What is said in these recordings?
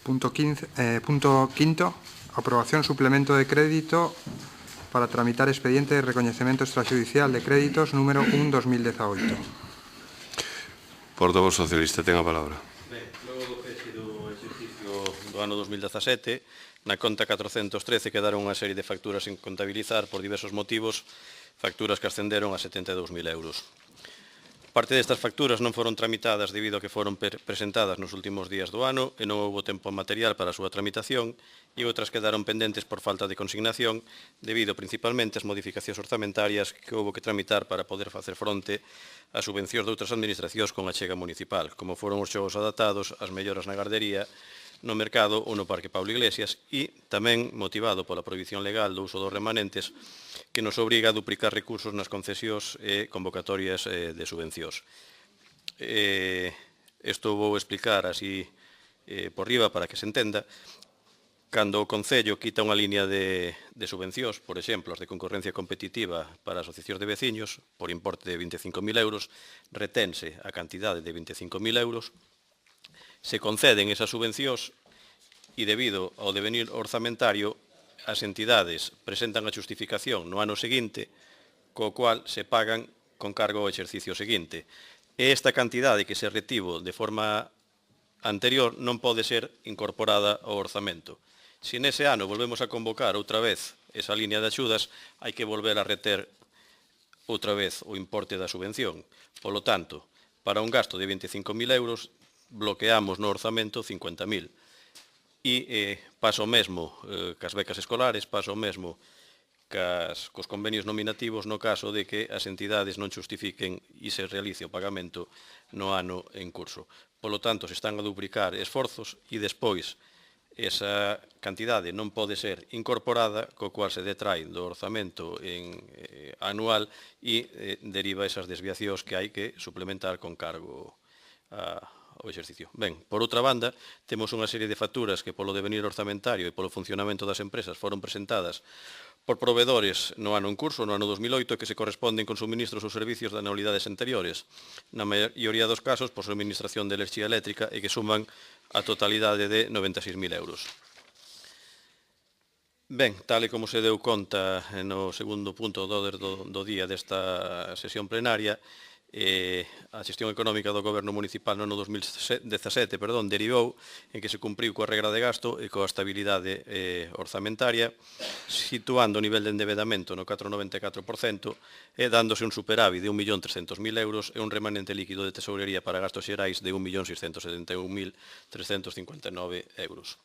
Punto quinto, aprobación suplemento de crédito para tramitar expediente de recoñecemento extrajudicial de créditos número 1/2018. Portavoz socialista, ten a palabra. Ben, logo do feche do exercicio do ano 2017, na conta 413 quedaron unha serie de facturas sin contabilizar por diversos motivos, facturas que ascenderon a 72.000 euros. Parte destas facturas non foron tramitadas debido a que foron presentadas nos últimos días do ano e non houbo tempo material para a súa tramitación e outras quedaron pendentes por falta de consignación debido principalmente ás modificacións orzamentarias que houbo que tramitar para poder facer fronte ás subvencións de outras administracións con achega municipal, como foron os xogos adaptados, as melloras na gardería, no mercado ou no Parque Pablo Iglesias e tamén motivado pola prohibición legal do uso dos remanentes que nos obriga a duplicar recursos nas concesións e convocatorias de subvencións. Isto vou explicar así por riba para que se entenda. Cando o Concello quita unha línea de subvencións, por exemplo, as de concorrencia competitiva para asociacións de veciños, por importe de 25.000 euros, retense a cantidade de 25.000 euros, se conceden esas subvencións e debido ao devenir orzamentario as entidades presentan a xustificación no ano seguinte co cual se pagan con cargo ao exercicio seguinte. E esta cantidade que se retivo de forma anterior non pode ser incorporada ao orzamento. Se nese ano volvemos a convocar outra vez esa línea de axudas, hai que volver a reter outra vez o importe da subvención. Polo tanto, para un gasto de 25.000 euros, bloqueamos no orzamento 50.000. E pasa o mesmo cas becas escolares, pasa o mesmo cos convenios nominativos no caso de que as entidades non xustifiquen e se realice o pagamento no ano en curso. Polo tanto, se están a duplicar esforzos e despois esa cantidade non pode ser incorporada, co cual se detrae do orzamento anual e deriva esas desviacións que hai que suplementar con cargo ao exercicio. Ben, por outra banda, temos unha serie de facturas que polo devenir orzamentario e polo funcionamento das empresas foron presentadas por proveedores no ano en curso, no ano 2008, que se corresponden con suministros ou servicios de anualidades anteriores, na maioría dos casos por suministración de enerxía eléctrica e que suman a totalidade de 96.000 euros. Ben, tal e como se deu conta no segundo punto do día desta sesión plenaria, a xestión económica do Goberno Municipal no ano 2017 derivou en que se cumpriu coa regra de gasto e coa estabilidade orzamentaria, situando o nivel de endevedamento no 4,94% e dándose un superávit de 1.300.000 euros e un remanente líquido de tesourería para gastos xerais de 1.671.359 euros.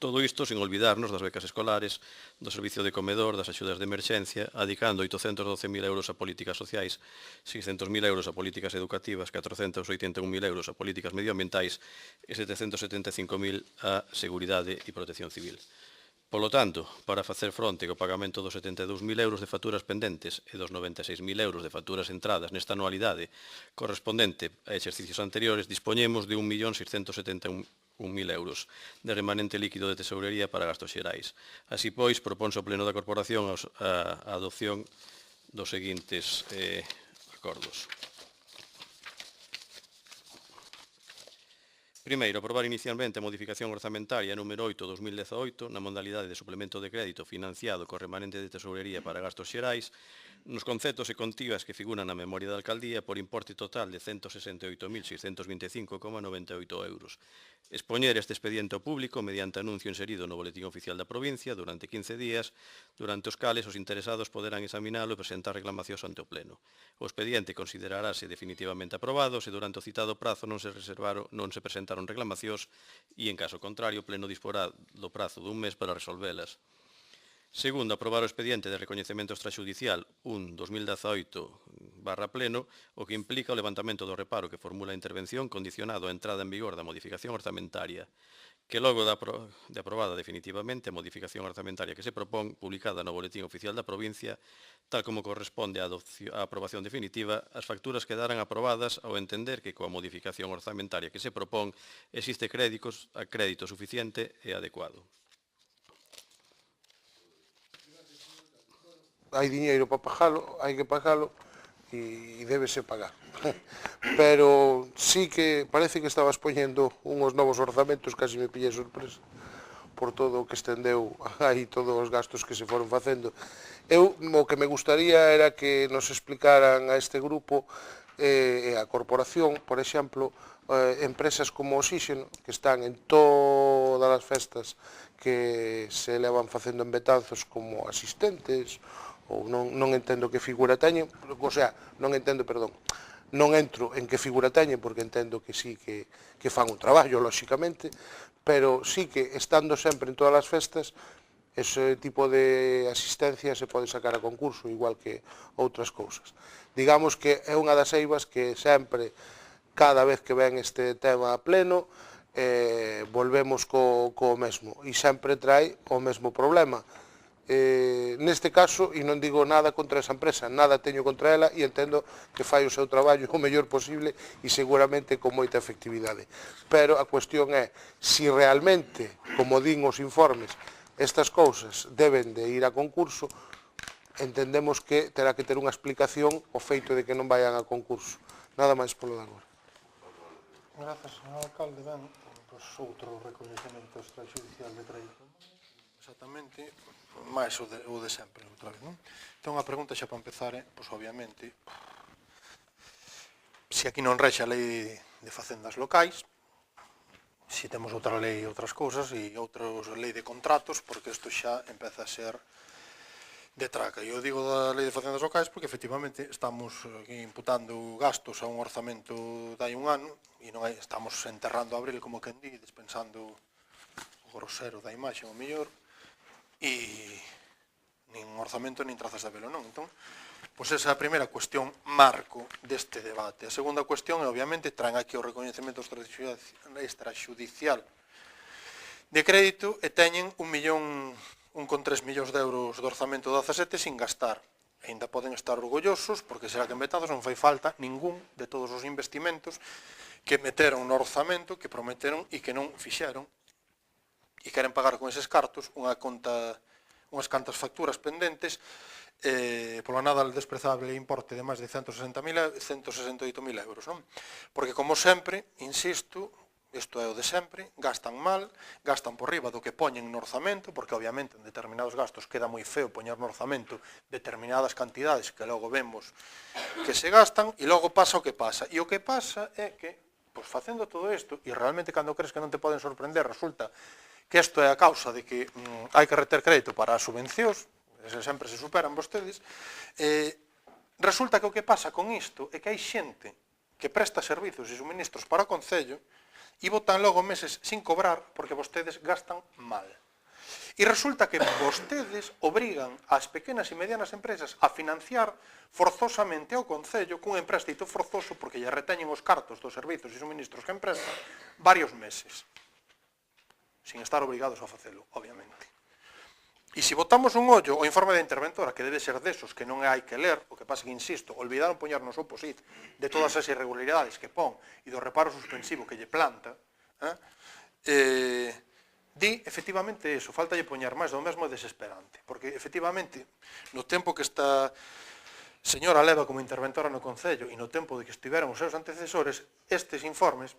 Todo isto sin olvidarnos das becas escolares, do servicio de comedor, das axudas de emerxencia, adicando 812.000 euros a políticas sociais, 600.000 euros a políticas educativas, 481.000 euros a políticas medioambientais e 775.000 a seguridade e protección civil. Polo tanto, para facer fronte ao pagamento dos 72.000 euros de facturas pendentes e dos 96.000 euros de facturas entradas nesta anualidade correspondente a exercicios anteriores, dispoñemos de 1.671.000 euros de remanente líquido de tesourería para gastos xerais. Así pois, proponse ao Pleno da Corporación a adopción dos seguintes acordos. Primeiro, aprobar inicialmente a modificación orzamentaria número 8/2018 na modalidade de suplemento de crédito financiado co remanente de tesourería para gastos xerais nos conceptos e contigas que figuran na memoria da Alcaldía por importe total de 168.625,98 euros. Expoñer este expediente ao público mediante anuncio inserido no Boletín Oficial da Provincia durante 15 días, durante os cales os interesados poderán examinalo e presentar reclamacións ante o Pleno. O expediente considerarase definitivamente aprobado se durante o citado prazo non se presentaron reclamacións e, en caso contrario, o Pleno disporá do prazo dun mes para resolvelas. Segundo, aprobar o expediente de recoñecemento extrajudicial 1/2018/Pleno, o que implica o levantamento do reparo que formula a intervención condicionado á entrada en vigor da modificación orzamentaria, que logo de aprobada definitivamente a modificación orzamentaria que se propón, publicada no Boletín Oficial da Provincia, tal como corresponde á aprobación definitiva, as facturas quedarán aprobadas ao entender que coa modificación orzamentaria que se propón existe crédito suficiente e adecuado. Hai diñeiro para pagalo, hai que pagalo, e débese pagar. Pero sí que parece que estabas poñendo uns novos orzamentos, casi me pillei sorpresa por todo o que estendeu aí todos os gastos que se foron facendo. Eu, o que me gustaría era que nos explicaran a este grupo e a corporación, por exemplo, empresas como Oxígeno, que están en todas as festas que se levan facendo en Betanzos como asistentes, ou non entendo que figura teñen, o sea, non entendo, perdón, non entro en que figura teñen, porque entendo que sí que fan un traballo, lóxicamente, pero sí que, estando sempre en todas as festas, ese tipo de asistencia se pode sacar a concurso, igual que outras cousas. Digamos que é unha das eivas que sempre, cada vez que ven este tema a pleno, volvemos co mesmo, e sempre trae o mesmo problema. Neste caso, e non digo nada contra esa empresa, nada teño contra ela e entendo que fai o seu traballo o mellor posible e seguramente con moita efectividade. Pero a cuestión é, se realmente, como din os informes, estas cousas deben de ir a concurso, entendemos que terá que ter unha explicación o feito de que non vayan a concurso. Nada máis polo de agora. Grazas, señor alcalde. Ben, outro recoñecemento extrajudicial de crédito. Exactamente, máis o de sempre, outra vez, non? Entón, a pregunta xa para empezar é, pois, obviamente, se aquí non rexa a lei de facendas locais, se temos outra lei e outras cousas, e outra lei de contratos, porque isto xa empeza a ser de traca. E eu digo da lei de facendas locais porque, efectivamente, estamos aquí imputando gastos a un orzamento de hai un ano, e non estamos enterrando a abril, como quen di, dispensando o grosero da imaxe, o mellor, e nin orzamento nin trazas de velo, non? Entón, pois esa é a primeira cuestión marco deste debate. A segunda cuestión é, obviamente, traen aquí o recoñecemento extrajudicial de crédito e teñen 1,3 millóns de euros de orzamento 17 sin gastar. Ainda poden estar orgullosos, porque será que en Betanzos non fai falta ningún de todos os investimentos que meteron no orzamento, que prometeron e que non fixeron, e queren pagar con eses cartos unhas cantas facturas pendentes polo nada desprezable importe de máis de 168.000 euros, non? Porque, como sempre, insisto, isto é o de sempre, gastan mal, gastan por riba do que poñen no orzamento, porque, obviamente, en determinados gastos queda moi feo poñer no orzamento determinadas cantidades que logo vemos que se gastan, e logo pasa o que pasa. E o que pasa é que, pois, facendo todo isto, e realmente cando crees que non te poden sorprender, resulta que isto é a causa de que hai que reter crédito para as subvencións, sempre se superan vostedes, resulta que o que pasa con isto é que hai xente que presta servizos e suministros para o Concello e botan logo meses sin cobrar porque vostedes gastan mal. E resulta que vostedes obrigan ás pequenas e medianas empresas a financiar forzosamente ao Concello cun empréstito forzoso porque lle reteñen os cartos dos servizos e suministros que emprestan varios meses, sin estar obrigados a facelo, obviamente. E se botamos un ollo ao informe da interventora, que debe ser desos que non hai que ler, o que pasa que, insisto, olvidaron poñernos o posit de todas as irregularidades que pon e do reparo suspensivo que lle planta, di, efectivamente, eso, falta lle poñer máis do mesmo é desesperante, porque, efectivamente, no tempo que esta señora leva como interventora no Concello e no tempo de que estiveron os seus antecesores, estes informes,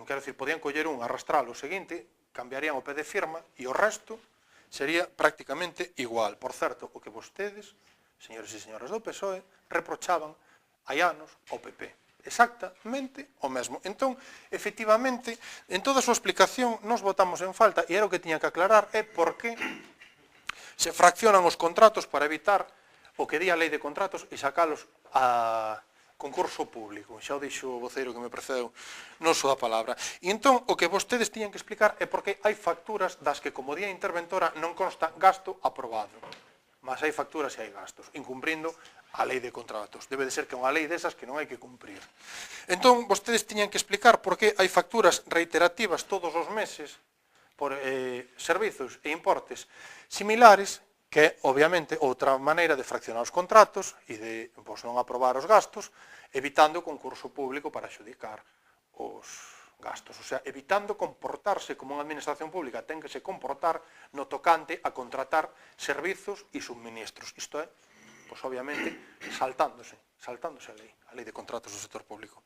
quero dicir, podían coller un, arrastralo, o seguinte, cambiarían o pé de firma e o resto sería prácticamente igual. Por certo, o que vostedes, señores e señoras do PSOE, reprochaban hai anos ao PP. Exactamente o mesmo. Entón, efectivamente, en toda a súa explicación nos votamos en falta, e era o que tiña que aclarar, é por que se fraccionan os contratos para evitar o que di a lei de contratos e sacalos a concurso público. Xa o dixo o voceiro que me precedeu no uso da palabra. E entón, o que vostedes tiñan que explicar é porque hai facturas das que, como di a interventora, non consta gasto aprobado. Mas hai facturas e hai gastos, incumprindo a lei de contratos. Debe de ser que é unha lei desas que non hai que cumprir. Entón, vostedes tiñan que explicar por que hai facturas reiterativas todos os meses por servizos e importes similares, que é, obviamente, outra maneira de fraccionar os contratos e de non aprobar os gastos, evitando o concurso público para adxudicar os gastos. O sea, evitando comportarse como unha administración pública ten que se comportar no tocante a contratar servizos e subministros. Isto é, pois obviamente saltándose a lei de contratos do sector público.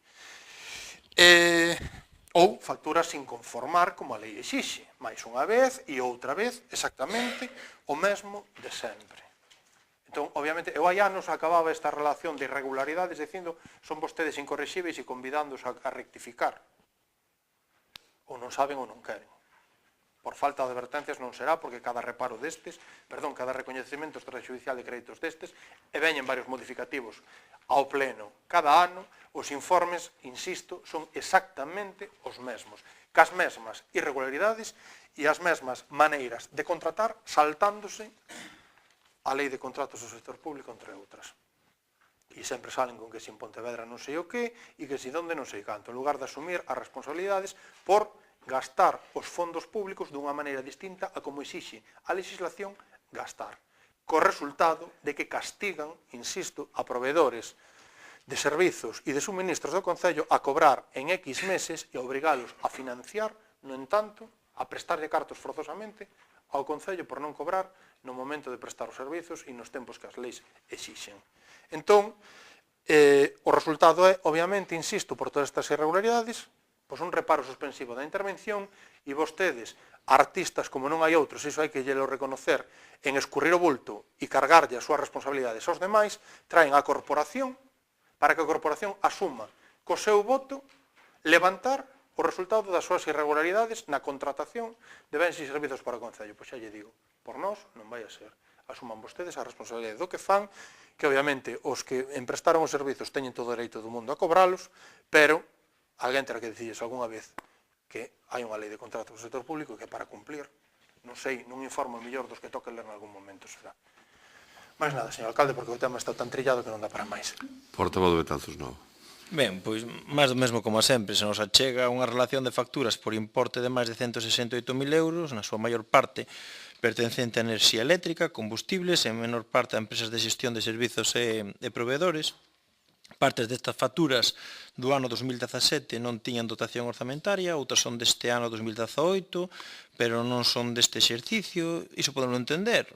Ou facturas sin conformar como a lei exixe, máis unha vez e outra vez exactamente o mesmo de sempre. Entón, obviamente, eu hai anos acababa esta relación de irregularidades dicindo son vostedes incorrexíveis e convidándoos a rectificar. Ou non saben ou non queren. Por falta de advertencias non será, porque cada reparo destes, cada recoñecemento extrajudicial de créditos destes, e veñen varios modificativos ao pleno cada ano, os informes, insisto, son exactamente os mesmos, cas mesmas irregularidades e as mesmas maneiras de contratar saltándose a lei de contratos do sector público, entre outras. E sempre salen con que si en Pontevedra non sei o que e que si donde non sei canto, en lugar de asumir as responsabilidades por gastar os fondos públicos dunha maneira distinta a como exixe a legislación gastar. Co resultado de que castigan, insisto, a proveedores de servizos e de suministros do Concello a cobrar en X meses e a obrigalos a financiar, no entanto, a prestarlle cartos forzosamente ao Concello por non cobrar no momento de prestar os servizos e nos tempos que as leis exixen. Entón, o resultado é, obviamente, insisto, por todas estas irregularidades, pois un reparo suspensivo da intervención e vostedes, artistas como non hai outros, iso hai que llelo reconocer, en escurrir o bulto e cargarlle as súas responsabilidades aos demais, traen a corporación para que a corporación asuma co seu voto levantar o resultado das súas irregularidades na contratación de bens e servizos para o Concello. Pois xa lle digo, por nós non vai a ser. Asuman vostedes a responsabilidade do que fan, que obviamente os que emprestaron os servizos teñen todo o dereito do mundo a cobralos, pero alguén terá que dicirles algunha vez que hai unha lei de contratos do sector público que para cumplir, non sei, nun informe mellor dos que toque ler en algún momento será. Mais nada, señor alcalde, porque o tema está tan trillado que non dá para máis. Portavoz de Betanzos Novo. Ben, pois, máis do mesmo como sempre, se nos achega unha relación de facturas por importe de máis de 168.000 euros, na súa maior parte pertencente a enerxía eléctrica, combustibles, en menor parte a empresas de xestión de servizos e proveedores. Partes destas facturas do ano 2017 non tiñan dotación orzamentaria, outras son deste ano 2018, pero non son deste exercicio. Iso podemos entender,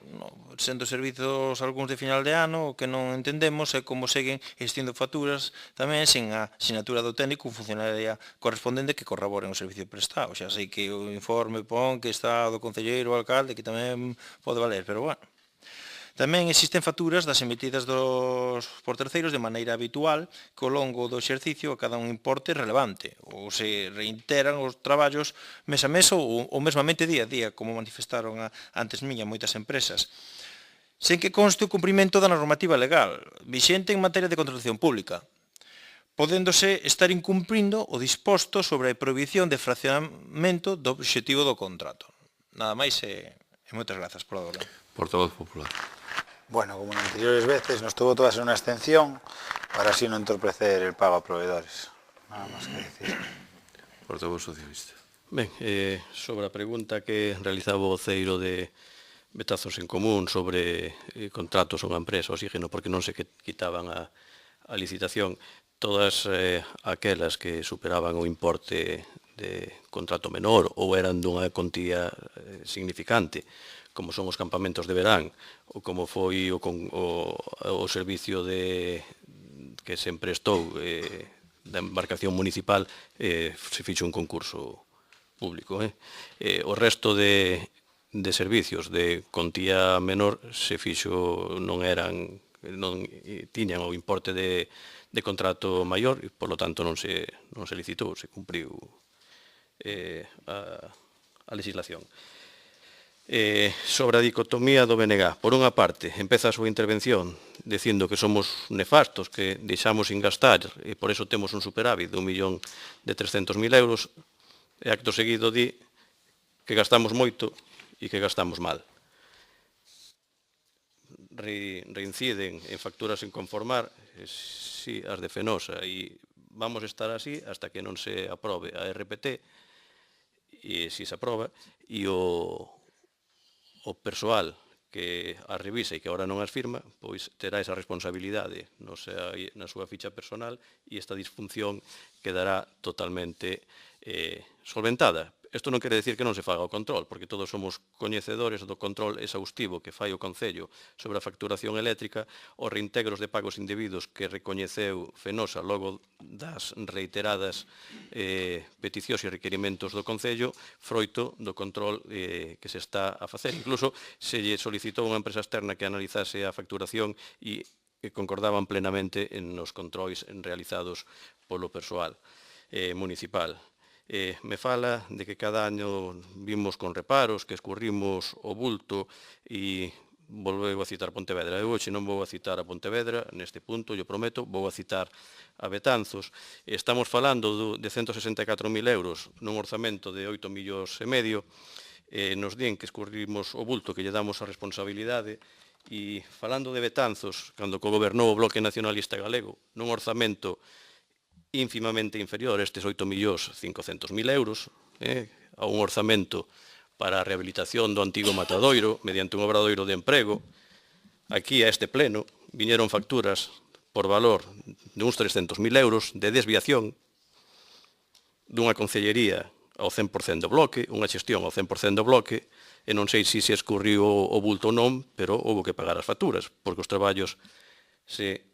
sendo servizos algúns de final de ano, o que non entendemos é como seguen existindo facturas tamén sen a sinatura do técnico ou funcionaria correspondente que corroboren o servicio prestado. Xa sei que o informe pon que está do concelleiro ou alcalde, que tamén pode valer, pero bueno. Tamén existen facturas das emitidas por terceiros de maneira habitual que ao longo do exercicio a cada un importe relevante ou se reiteran os traballos mes a mes ou mesmamente día a día, como manifestaron antes miña moitas empresas, sen que conste o cumprimento da normativa legal vixente en materia de contratación pública, podéndose estar incumprindo o disposto sobre a prohibición de fraccionamento do obxectivo do contrato. Nada máis e moitas grazas por agora. Portavoz Popular. Bueno, como en anteriores veces, nuestro voto va a ser una abstención para así no entorpecer el pago a proveedores. Nada más que decir. Portavoz Socialista. Ben, sobre a pregunta que realizaba o voceiro de Betazos en Común sobre contratos a unha empresa Oxígeno porque non se quitaban a licitación, todas aquelas que superaban o importe de contrato menor ou eran dunha contía significante, como son os campamentos de verán, ou como foi o servicio que se emprestou da embarcación municipal, se fixo un concurso público. O resto de servicios de contía menor se fixo, non tiñan o importe de contrato maior, e, por lo tanto, non se licitou, se cumpriu a legislación. Sobre a dicotomía do BNG, por unha parte, empeza a súa intervención dicindo que somos nefastos, que deixamos sin gastar e por eso temos un superávit de 1.300.000 euros, e acto seguido di que gastamos moito e que gastamos mal. Reinciden en facturas sin conformar, si as de Fenosa, e vamos estar así hasta que non se aprobe a RPT, e se aproba, e o persoal que as revisa e que agora non as firma, pois terá esa responsabilidade na súa ficha personal e esta disfunción quedará totalmente solventada. Isto non quere decir que non se faga o control, porque todos somos coñecedores do control exhaustivo que fai o Concello sobre a facturación eléctrica, os reintegros de pagos indebidos que recoñeceu Fenosa logo das reiteradas peticións e requerimentos do Concello, froito do control que se está a facer. Incluso se lle solicitou unha empresa externa que analizase a facturación e concordaban plenamente nos controis realizados polo persoal municipal. Me fala de que cada año vimos con reparos, que escurrimos o bulto e volveu a citar Pontevedra. Eu hoxe non vou a citar a Pontevedra, neste punto, yo prometo, vou a citar a Betanzos. Estamos falando de 164.000 euros nun orzamento de 8,5 millóns. Nos din que escurrimos o bulto, que lle damos a responsabilidade. E falando de Betanzos, cando gobernou o Bloque Nacionalista Galego, nun orzamento ínfimamente inferior a estes 8.500.000 euros, a un orzamento para a rehabilitación do antigo matadoiro mediante un obradoiro de emprego. Aquí, a este pleno, viñeron facturas por valor de uns 300.000 euros de desviación dunha concellería ao 100% do bloque, unha xestión ao 100% do bloque, e non sei se escurriu o bulto ou non, pero houve que pagar as facturas, porque os traballos se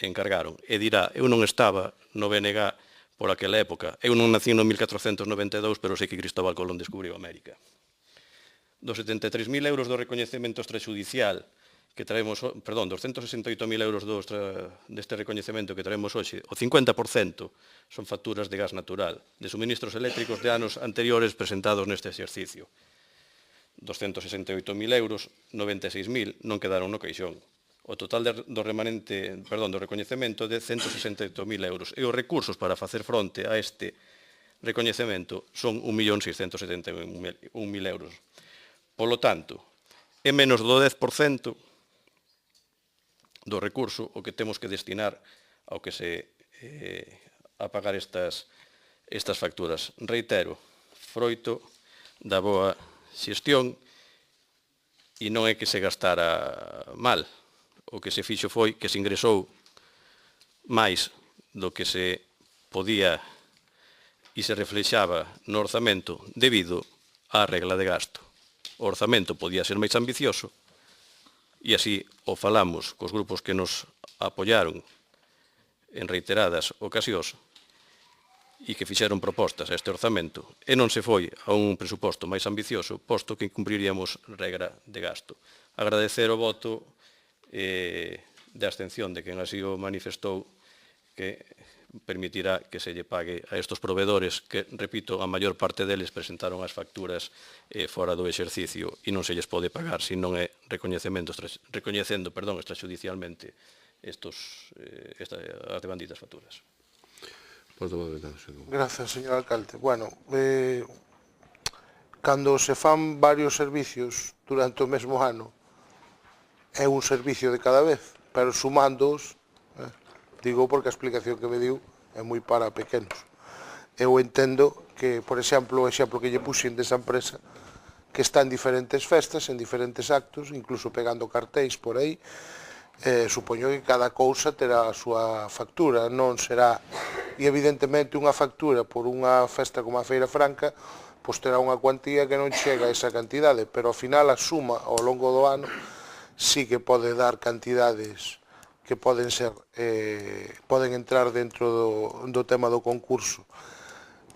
encargaron. E dirá, eu non estaba no BNG por aquela época. Eu non nací no 1492, pero sei que Cristóbal Colón descubriu América. Dos 73.000 euros do recoñecemento extrajudicial que traemos, perdón, dos 168.000 euros deste recoñecemento que traemos hoxe, o 50% son facturas de gas natural, de suministros eléctricos de anos anteriores presentados neste exercicio. Dos 168.000 euros, 96.000 non quedaron no caixón. O total do recoñecemento de 168.000 euros. E os recursos para facer fronte a este recoñecemento son 1.671.000 euros. Polo tanto, é menos do 10% do recurso o que temos que destinar ao que a pagar estas facturas. Reitero, froito da boa xestión e non é que se gastara mal. O que se fixo foi que se ingresou máis do que se podía e se reflexaba no orzamento debido á regla de gasto. O orzamento podía ser máis ambicioso e así o falamos cos grupos que nos apoiaron en reiteradas ocasións e que fixeron propostas a este orzamento e non se foi a un presuposto máis ambicioso, posto que incumpriríamos regra de gasto. Agradecer o voto de abstención de quen así o manifestou, que permitirá que se lle pague a estos proveedores que, repito, a maior parte deles presentaron as facturas fora do exercicio e non se lles pode pagar se non é recoñecendo extrajudicialmente as devanditas facturas. Grazas, señor alcalde. Bueno, cando se fan varios servicios durante o mesmo ano, é un servicio de cada vez, pero sumándoos, digo porque a explicación que me diu é moi para pequenos. Eu entendo que, por exemplo, o exemplo que lle puxen desa empresa, que está en diferentes festas, en diferentes actos, incluso pegando cartéis por aí, supoño que cada cousa terá a súa factura, non será, e evidentemente unha factura por unha festa como a Feira Franca, pois terá unha cuantía que non chega a esa cantidade, pero ao final a suma ao longo do ano sí que pode dar cantidades que poden entrar dentro do tema do concurso.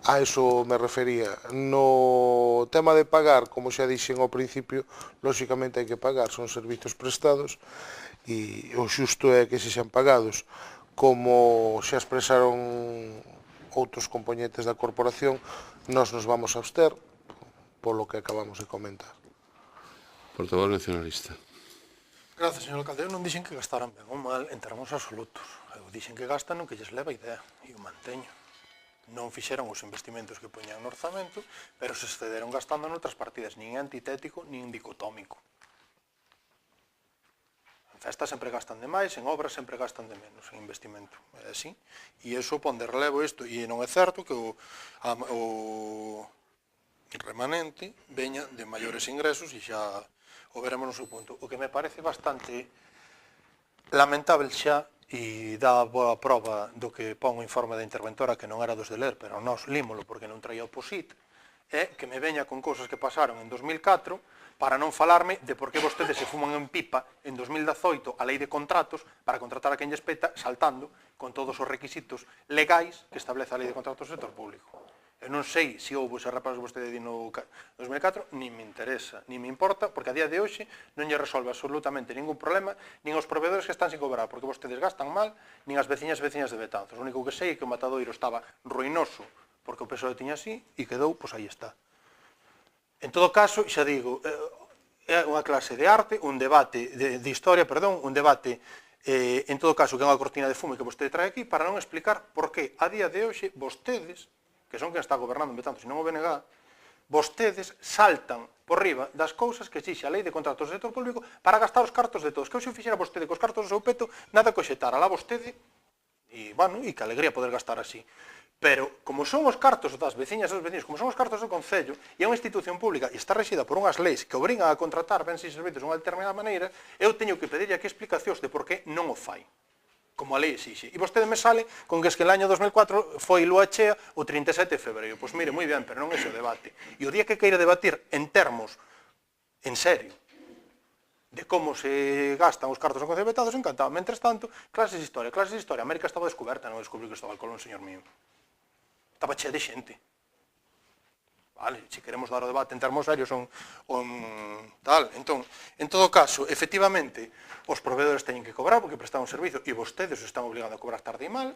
A eso me refería. No tema de pagar, como xa dixen ao principio, lóxicamente hai que pagar, son servizos prestados e o xusto é que se xan pagados. Como xa expresaron outros componentes da corporación, nós nos vamos a abster polo que acabamos de comentar. Portavoz nacionalista. Grazas, señor alcalde. Eu non dixen que gastaran ben ou mal en termos absolutos. Eu dixen que gastan o que lles leva a idea e o manteño. Non fixeron os investimentos que poñían no orzamento, pero se excederon gastando noutras partidas, nin antitético, nin dicotómico. En festas sempre gastan de máis, en obras sempre gastan de menos, en investimento. É así. E iso pon de relevo isto, e non é certo que o remanente veña de maiores ingresos e xa o veremos no seu punto. O que me parece bastante lamentable xa, e dá boa prova do que pon o informe da interventora, que non era dos de ler, pero nós límolo porque non traía o POSIT, é que me veña con cousas que pasaron en 2004 para non falarme de por que vostedes se fuman en pipa en 2018 a lei de contratos para contratar a quen lles peta saltando con todos os requisitos legais que establece a lei de contratos do sector público. Eu non sei se houve ese rapaz que vostede di no 2004, nin me interesa, nin me importa, porque a día de hoxe non lle resolve absolutamente ningún problema, nin aos proveedores que están sin cobrar, porque vostedes gastan mal, nin as veciñas de Betanzos. O único que sei é que o Matadoiro estaba ruinoso, porque o PSOE tiña así, e quedou, pois aí está. En todo caso, xa digo, é unha clase de arte, un debate de historia, perdón, un debate, en todo caso, que é unha cortina de fume que vostede trae aquí, para non explicar por que a día de hoxe vostedes, que son quen está gobernando en Betanzos e non o BNG, vostedes saltan por riba das cousas que exixe a lei de contratos do sector público para gastar os cartos de todos. Que hoxe fixera vostede cos cartos do seu peto, nada que oxetara. Alá vostede, e, bueno, e que alegría poder gastar así. Pero, como son os cartos das veciñas e dos veciños, como son os cartos do Concello, e é unha institución pública e está rexida por unhas leis que obrigan a contratar bens e servizos de unha determinada maneira, eu teño que pedirlle aquí explicacións de por que non o fai, como a lei exixe. E vostede me sale con que es que el año 2004 foi lúa chea o 37 de febreiro. Pois mire, moi ben, pero non é ese o debate. E o día que queira debatir en termos, en serio, de como se gastan os cartos do Concello de Betanzos, encantado. Mentres tanto, clases de historia. América estaba descoberta, non descubriu Cristóbal Colón, señor mío. Estaba chea de xente. Vale, se queremos dar o debate en termos serios tal. Entón, en todo caso, efectivamente, os proveedores teñen que cobrar porque prestan un servizo e vostedes os están obligando a cobrar tarde e mal,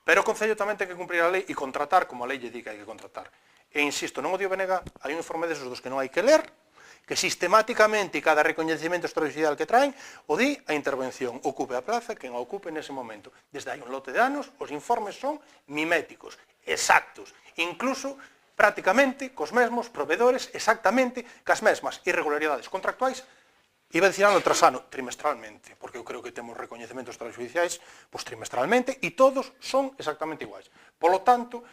pero o Concello tamén ten que cumprir a lei e contratar como a lei lle di que hai que contratar. E insisto, non o dio BNG, hai un informe desos dos que non hai que ler, que sistemáticamente cada recoñecemento extrajudicial que traen o di a intervención, ocupe a plaza quen a ocupe nese momento. Desde hai un lote de anos, os informes son miméticos, exactos, incluso prácticamente cos mesmos proveedores, exactamente cas mesmas irregularidades contractuais, iba a dicir ano tras ano, trimestralmente, porque eu creo que temos recoñecementos extrajudiciais pois trimestralmente e todos son exactamente iguais. Polo tanto,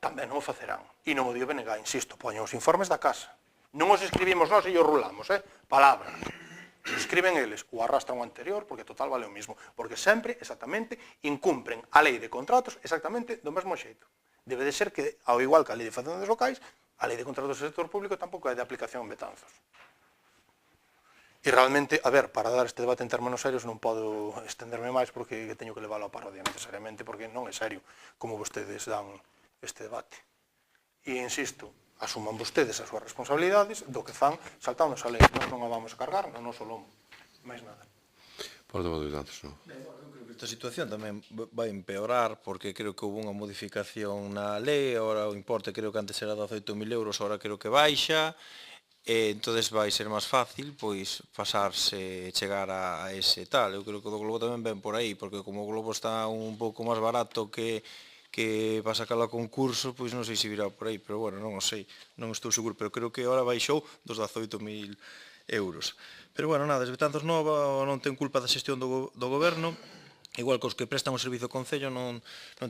tamén non o facerán. E non o dio BNG, insisto, poñen os informes da casa. Non os escribimos nós e os rulamos, palabras. Escriben eles, o arrastran o anterior, porque total vale o mismo, porque sempre, exactamente, incumpren a lei de contratos exactamente do mesmo xeito. Debe de ser que, ao igual que a lei de facendas locais, a lei de contratos do sector público tampouco é de aplicación en Betanzos. E realmente, a ver, para dar este debate en términos serios non podo estenderme máis porque teño que leválo a parodia necesariamente, porque non é serio como vostedes dan este debate. E insisto, asuman vostedes as súas responsabilidades do que fan saltando esa lei. Nós non a vamos a cargar no noso lomo, máis nada. Portavoz de datos, non? Esta situación tamén vai empeorar porque creo que houve unha modificación na lei, agora o importe creo que antes era de 18.000 euros, agora creo que baixa, e entonces vai ser máis fácil pois pasarse, chegar a ese tal. Eu creo que o do Globo tamén ven por aí, porque como o Globo está un pouco máis barato que para sacarlo a concurso, pois non sei se virá por aí, pero bueno, non o sei, non estou seguro, pero creo que agora baixou dos 18.000 euros. Pero bueno, nada, as Betanzos Nova non ten culpa da xestión do goberno, igual que os que prestan o servizo ao Concello non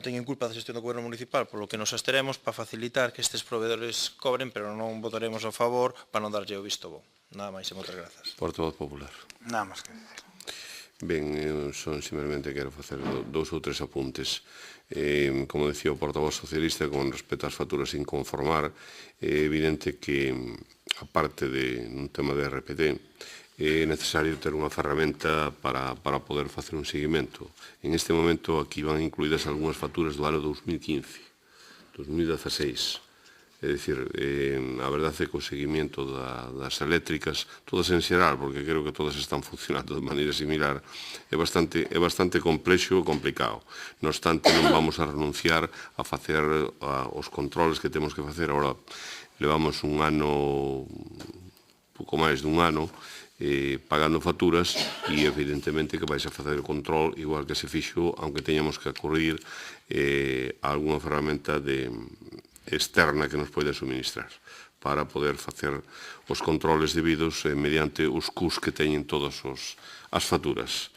teñen culpa da xestión do goberno municipal, polo que nos absteremos para facilitar que estes proveedores cobren, pero non votaremos a favor para non darlle o visto bo. Nada máis e moitas grazas. Portavoz popular. Nada máis que decir. Ben, eu son simplemente quero facer dous ou tres apuntes. Como decía o portavoz socialista, con respecto ás facturas sin conformar, é evidente que, aparte de un tema de RPT, é necesario ter unha ferramenta para poder facer un seguimento. En este momento aquí van incluídas algunhas facturas do ano 2015, 2016. É dicir, a verdade é que o seguimento das eléctricas, todas en xeral, porque creo que todas están funcionando de maneira similar, é bastante complexo e complicado. Non obstante, non vamos a renunciar a facer os controles que temos que facer. Agora, levamos un ano, pouco máis dun ano, pagando facturas e evidentemente que vais a facer o control igual que se fixo, aunque teñamos que acudir a alguna ferramenta externa que nos poida suministrar para poder facer os controles debidos mediante os CUS que teñen todas as facturas.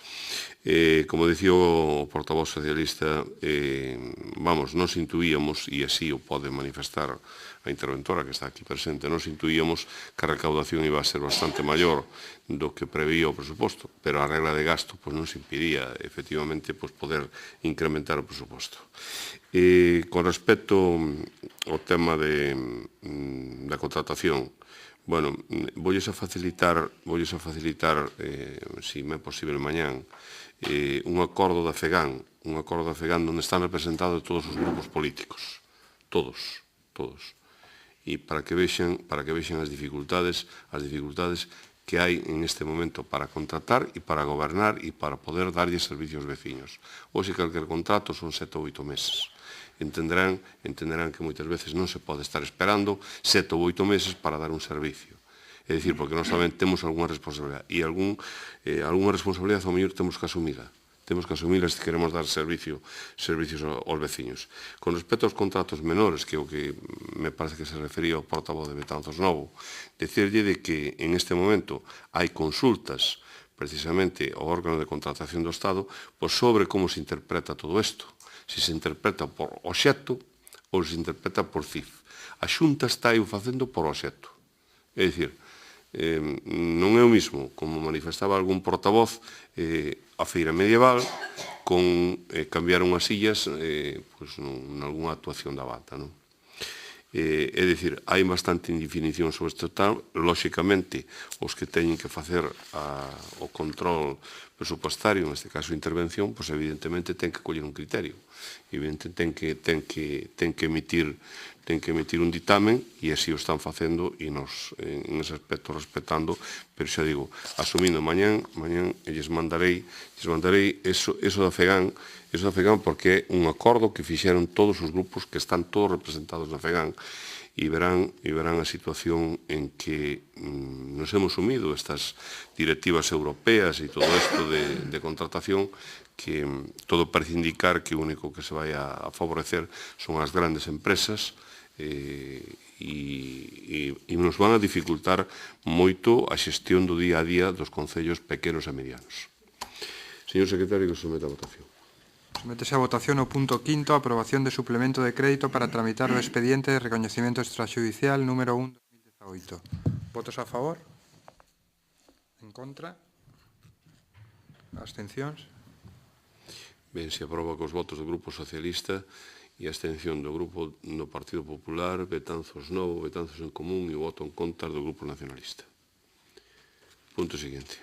Como dicía o portavoz socialista, nos intuíamos, e así o pode manifestar a interventora que está aquí presente, nos intuíamos que a recaudación iba a ser bastante maior do que preveía o presuposto, pero a regla de gasto nos impedía, efectivamente, poder incrementar o presuposto. Con respecto ao tema da contratación, voulles a facilitar, se me é posible mañán, un acordo da FEGAN, onde están representados todos os grupos políticos, todos, e para que vexan as dificultades que hai en este momento para contratar e para gobernar e para poder darlle servicio aos veciños. Hoxe calquer contrato son 7 ou 8 meses. Entenderán que moitas veces non se pode estar esperando 7 ou 8 meses para dar un servicio. É dicir, porque nós tamén temos algunha responsabilidade e algunha responsabilidade ao mellor temos que asumila se queremos dar servicios aos veciños. Con respecto aos contratos menores, que é o que me parece que se refería ao portavoz de Betanzos Novo, dicirlle de que en este momento hai consultas precisamente ao órgano de contratación do Estado sobre como se interpreta todo isto, se se interpreta por obxecto ou se interpreta por CIF. A Xunta está facendo por obxecto. É dicir, non é o mismo, como manifestaba algún portavoz, a feira medieval con cambiar unhas sillas nalgúna actuación da bata. É dicir, hai bastante indefinición sobre este tal, lóxicamente, os que teñen que facer o control presupuestario, neste caso a intervención, evidentemente ten que coller un criterio, evidentemente ten que emitir un ditamen e así o están facendo e nos, en ese aspecto, respetando, pero xa digo, asumindo mañán lles mandarei eso da FEGAN, porque é un acordo que fixeron todos os grupos que están todos representados na FEGAN e verán a situación en que nos hemos sumido estas directivas europeas e todo isto de contratación, que todo parece indicar que o único que se vai a favorecer son as grandes empresas e nos van a dificultar moito a xestión do día a día dos concellos pequenos e medianos. Señor secretario, que somete a votación. Sométese a votación o punto 5º, aprobación de suplemento de crédito para tramitar o expediente de recoñecemento extrajudicial número 1/2018. Votos a favor? En contra? Abstencións? Ben, se aproba cos votos do Grupo Socialista e a abstención do Grupo do Partido Popular, Betanzos Novo, Betanzos en Común e o voto en contra do Grupo Nacionalista. Punto seguinte.